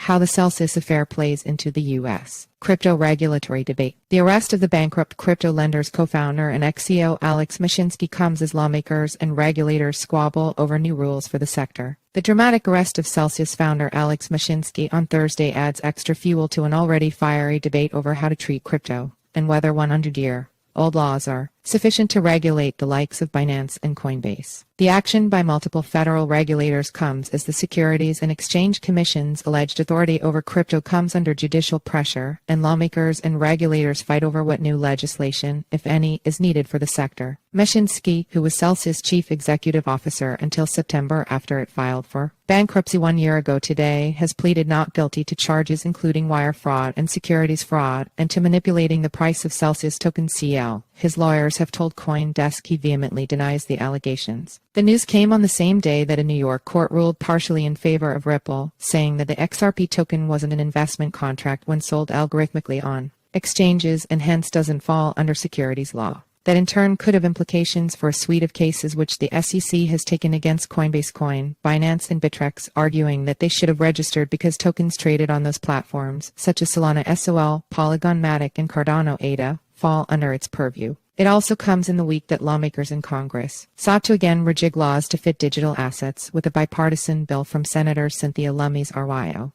How the Celsius affair plays into the U.S. crypto regulatory debate. The arrest of the bankrupt crypto lender's co-founder and ex-CEO Alex Mashinsky comes as lawmakers and regulators squabble over new rules for the sector. The dramatic arrest of Celsius founder Alex Mashinsky on Thursday adds extra fuel to an already fiery debate over how to treat crypto, and whether 100-year-old laws are sufficient to regulate the likes of Binance and Coinbase. The action by multiple federal regulators comes as the Securities and Exchange Commission's alleged authority over crypto comes under judicial pressure, and lawmakers and regulators fight over what new legislation, if any, is needed for the sector. Mashinsky, who was Celsius chief executive officer until September after it filed for bankruptcy 1 year ago today, has pleaded not guilty to charges including wire fraud and securities fraud, and to manipulating the price of Celsius token CL. His lawyers have told CoinDesk he vehemently denies the allegations. The news came on the same day that a New York court ruled partially in favor of Ripple, saying that the XRP token wasn't an investment contract when sold algorithmically on exchanges and hence doesn't fall under securities law. That in turn could have implications for a suite of cases which the SEC has taken against Coinbase Coin, Binance and Bittrex, arguing that they should have registered because tokens traded on those platforms, such as Solana SOL, Polygon Matic and Cardano ADA, fall under its purview. It also comes in the week that lawmakers in Congress sought to again rejig laws to fit digital assets with a bipartisan bill from Senators Cynthia Lummis RYO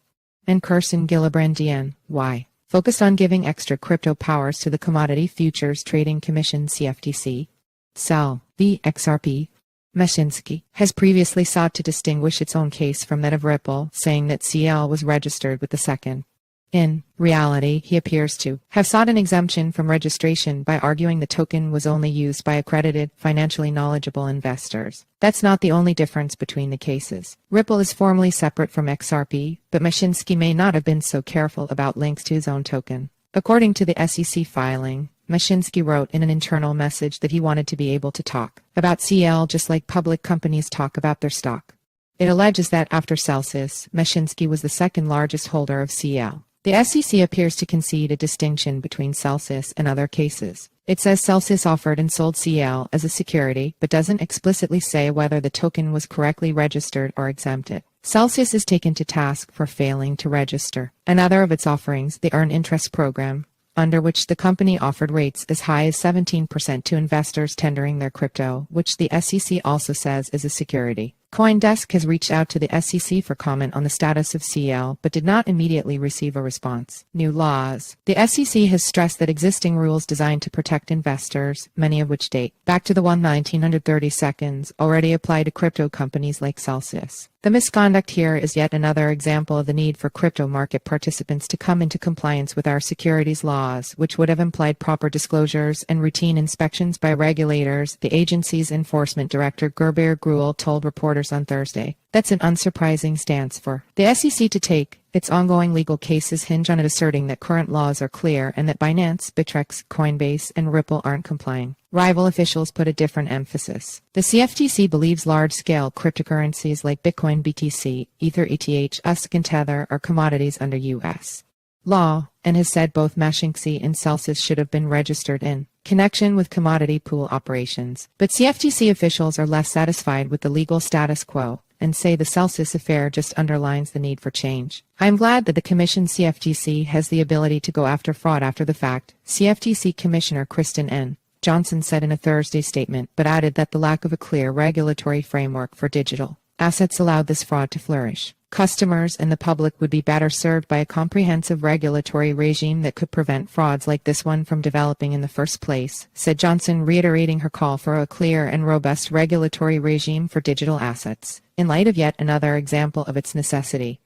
and Kirsten Gillibrand Y. focused on giving extra crypto powers to the Commodity Futures Trading Commission CFTC. CEL, the XRP. Mashinsky has previously sought to distinguish its own case from that of Ripple, saying that CL was registered with the second. In reality, he appears to have sought an exemption from registration by arguing the token was only used by accredited, financially knowledgeable investors. That's not the only difference between the cases. Ripple is formally separate from XRP, but Mashinsky may not have been so careful about links to his own token. According to the SEC filing, Mashinsky wrote in an internal message that he wanted to be able to talk about CL just like public companies talk about their stock. It alleges that after Celsius, Mashinsky was the second largest holder of CL. The SEC appears to concede a distinction between Celsius and other cases. It says Celsius offered and sold CL as a security, but doesn't explicitly say whether the token was correctly registered or exempted. Celsius is taken to task for failing to register another of its offerings, the Earn Interest program, under which the company offered rates as high as 17% to investors tendering their crypto, which the SEC also says is a security. CoinDesk has reached out to the SEC for comment on the status of CL, but did not immediately receive a response. New laws. The SEC has stressed that existing rules designed to protect investors, many of which date back to the 1930s, already apply to crypto companies like Celsius. The misconduct here is yet another example of the need for crypto market participants to come into compliance with our securities laws, which would have implied proper disclosures and routine inspections by regulators, the agency's enforcement director Gerbert Gruel told reporters on Thursday. That's an unsurprising stance for the SEC to take. Its ongoing legal cases hinge on it asserting that current laws are clear and that Binance, Bittrex, Coinbase, and Ripple aren't complying. Rival officials put a different emphasis. The CFTC believes large-scale cryptocurrencies like Bitcoin BTC, Ether ETH, USD, and Tether are commodities under U.S. law, and has said both Mashinsky and Celsius should have been registered in connection with commodity pool operations. But CFTC officials are less satisfied with the legal status quo and say the Celsius affair just underlines the need for change. I am glad that the Commission CFTC has the ability to go after fraud after the fact, CFTC Commissioner Kristen N. Johnson said in a Thursday statement, but added that the lack of a clear regulatory framework for digital assets allowed this fraud to flourish. Customers and the public would be better served by a comprehensive regulatory regime that could prevent frauds like this one from developing in the first place, said Johnson, reiterating her call for a clear and robust regulatory regime for digital assets, in light of yet another example of its necessity.